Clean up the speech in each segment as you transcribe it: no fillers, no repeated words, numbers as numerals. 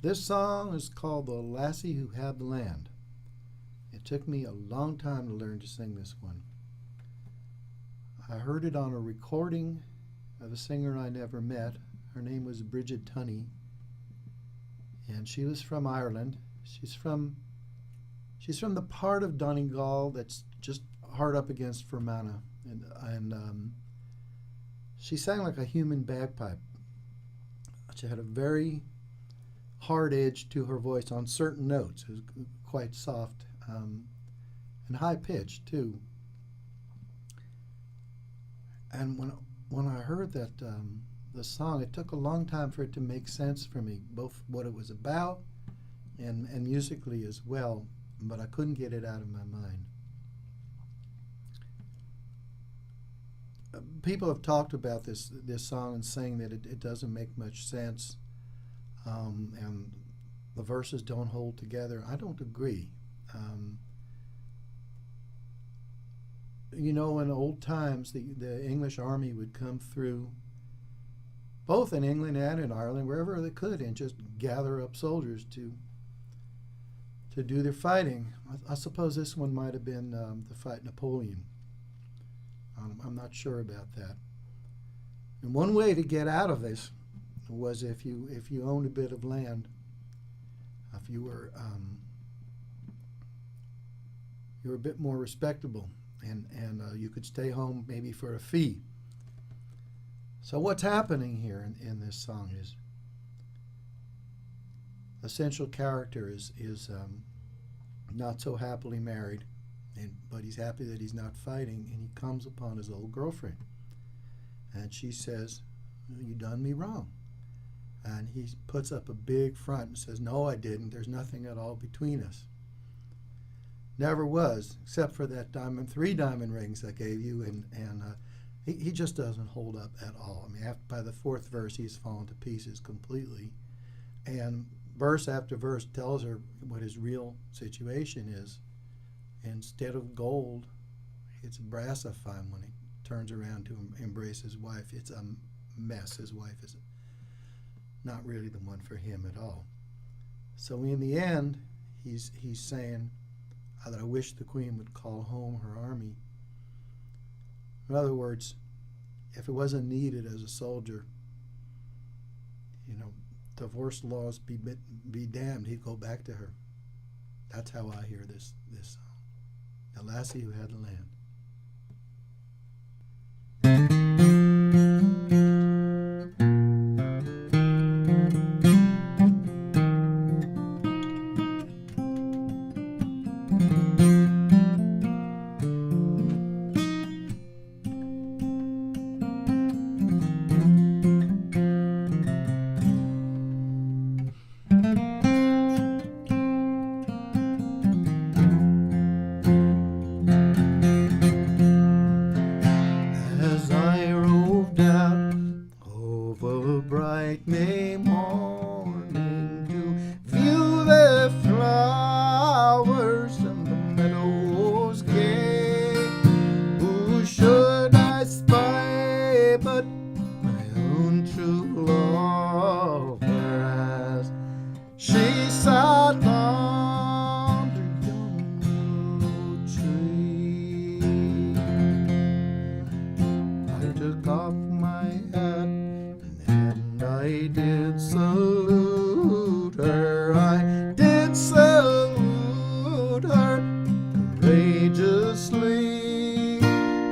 This song is called The Lassie Who Had the Land. It took me a long time to learn to sing this one. I heard it on a recording of a singer I never met. Her name was Bridget Tunney, and she was from Ireland. She's from the part of Donegal that's just hard up against Fermanagh, and she sang like a human bagpipe. She had a very hard edge to her voice on certain notes. It was quite soft and high pitched too. And when I heard that the song, it took a long time for it to make sense for me, both what it was about and musically as well. But I couldn't get it out of my mind. People have talked about this song and saying that it doesn't make much sense. And the verses don't hold together. I don't agree. You know, in old times, the English army would come through, both in England and in Ireland, wherever they could, and just gather up soldiers to do their fighting. I suppose this one might have been to fight Napoleon. I'm not sure about that. And one way to get out of this was if you owned a bit of land, if you were a bit more respectable, and you could stay home maybe for a fee. So what's happening here in this song is the central character is not so happily married, but he's happy that he's not fighting, and he comes upon his old girlfriend, and she says, "You done me wrong." And he puts up a big front and says, "No, I didn't. There's nothing at all between us. Never was, except for that three diamond rings I gave you." And he just doesn't hold up at all. I mean, by the fourth verse, he's fallen to pieces completely. And verse after verse tells her what his real situation is. Instead of gold, it's brass I find when he turns around to embrace his wife. It's a mess. His wife is not really the one for him at all. So in the end, he's saying that I wish the queen would call home her army. In other words, if it wasn't needed as a soldier, divorce laws be damned, he'd go back to her. That's how I hear this song. The Lassie Who Had the Land. Bright May morning to view the flowers and the meadows gay. Who should I spy but my own true lover, as she sat under yon willow tree. I took off my hat, I did salute her, I did salute her courageously.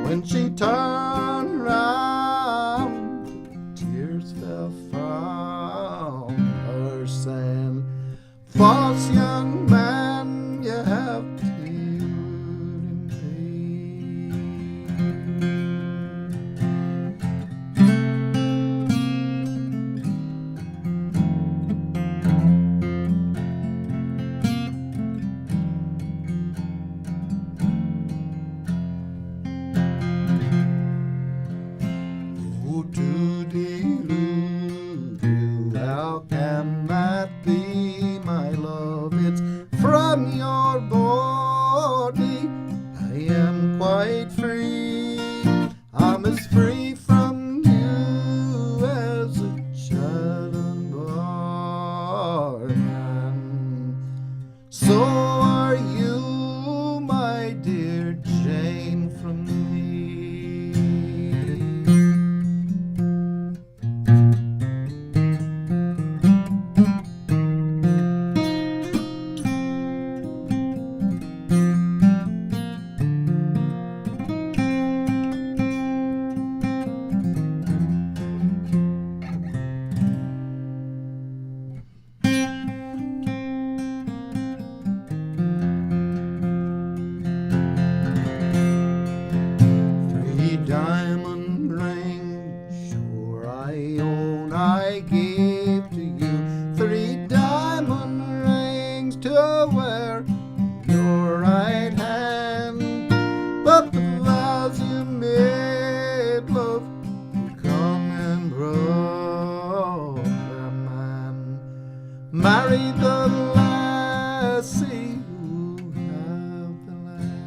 When she turned round, tears fell from her, saying, "False young man, you have dealed in How can that be, my love? It's from your body I am quite free. I'm as free from you I gave to you 3 diamond rings to wear on your right hand, but the vows you made, love, you come and broke them, and married the lassie who have the land.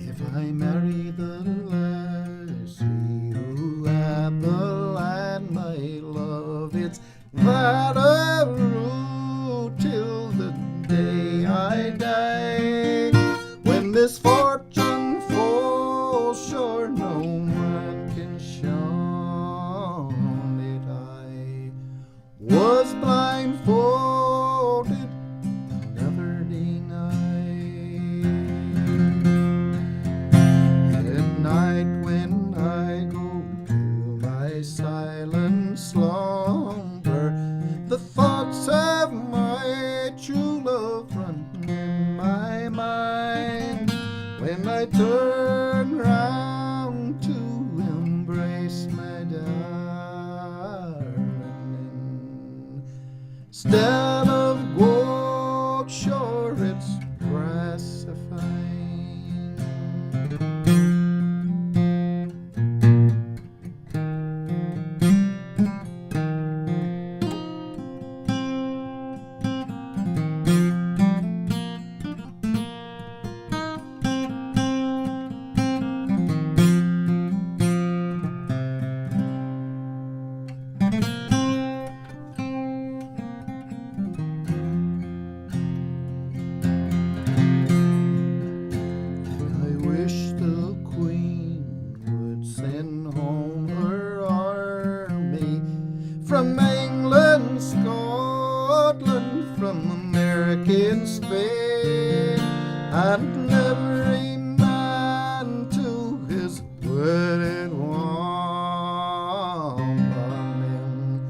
If I marry the lassie who have the land, my love, it's that a rule till the day I die. When misfortune falls, sure no man can shun it. I was blindfolded, never denied. At night when I go to my silent slumber, the thoughts of my true love run in my mind. When I turn round to embrace my darling, instead of gold, sure it's brass fine. From England, Scotland, from American Spain, and every man to his wedded woman, in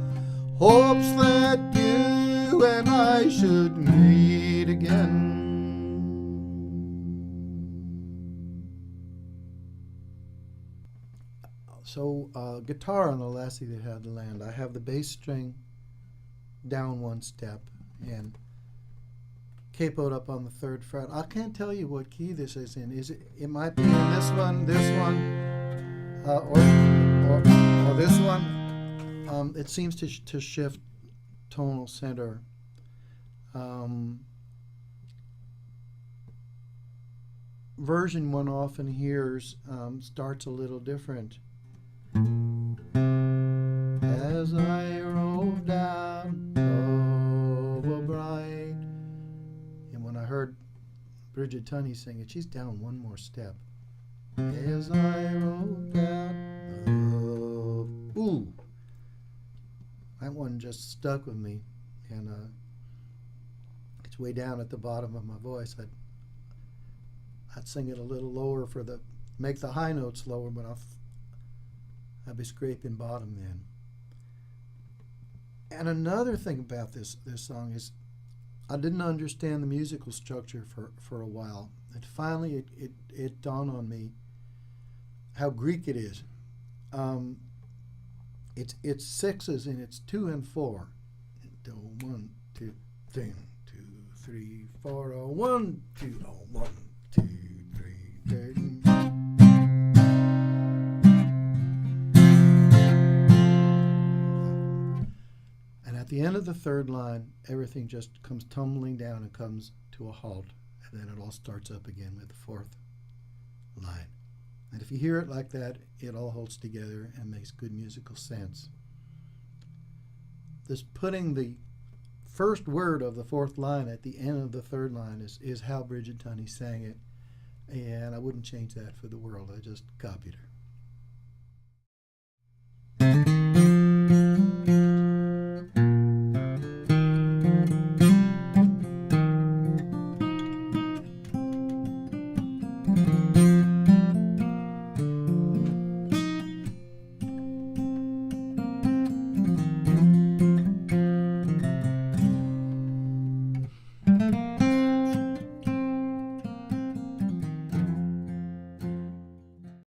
hopes that you and I should meet again. So guitar on The Lassie That Had the Land. I have the bass string down 1 step and capoed up on the 3rd fret. I can't tell you what key this is in. It might be in this one, or this one. It seems to shift tonal center. Version one often hears starts a little different. As I rode down over bright, and when I heard Bridget Tunney sing it, she's down 1 more step. As I rode down, ooh, that one just stuck with me, and it's way down at the bottom of my voice. I'd sing it a little lower make the high notes lower, but I'd be scraping bottom then. And another thing about this song is I didn't understand the musical structure for a while. And finally it dawned on me how Greek it is. It's 6s and it's 2 and 4. 1, 2, 3, 2, 3, 4. 1, 2, 1, 2, 3, 4. At the end of the 3rd line, everything just comes tumbling down and comes to a halt, and then it all starts up again with the 4th line. And if you hear it like that, it all holds together and makes good musical sense. This putting the first word of the 4th line at the end of the 3rd line is how Bridget Tunney sang it, and I wouldn't change that for the world. I just copied her.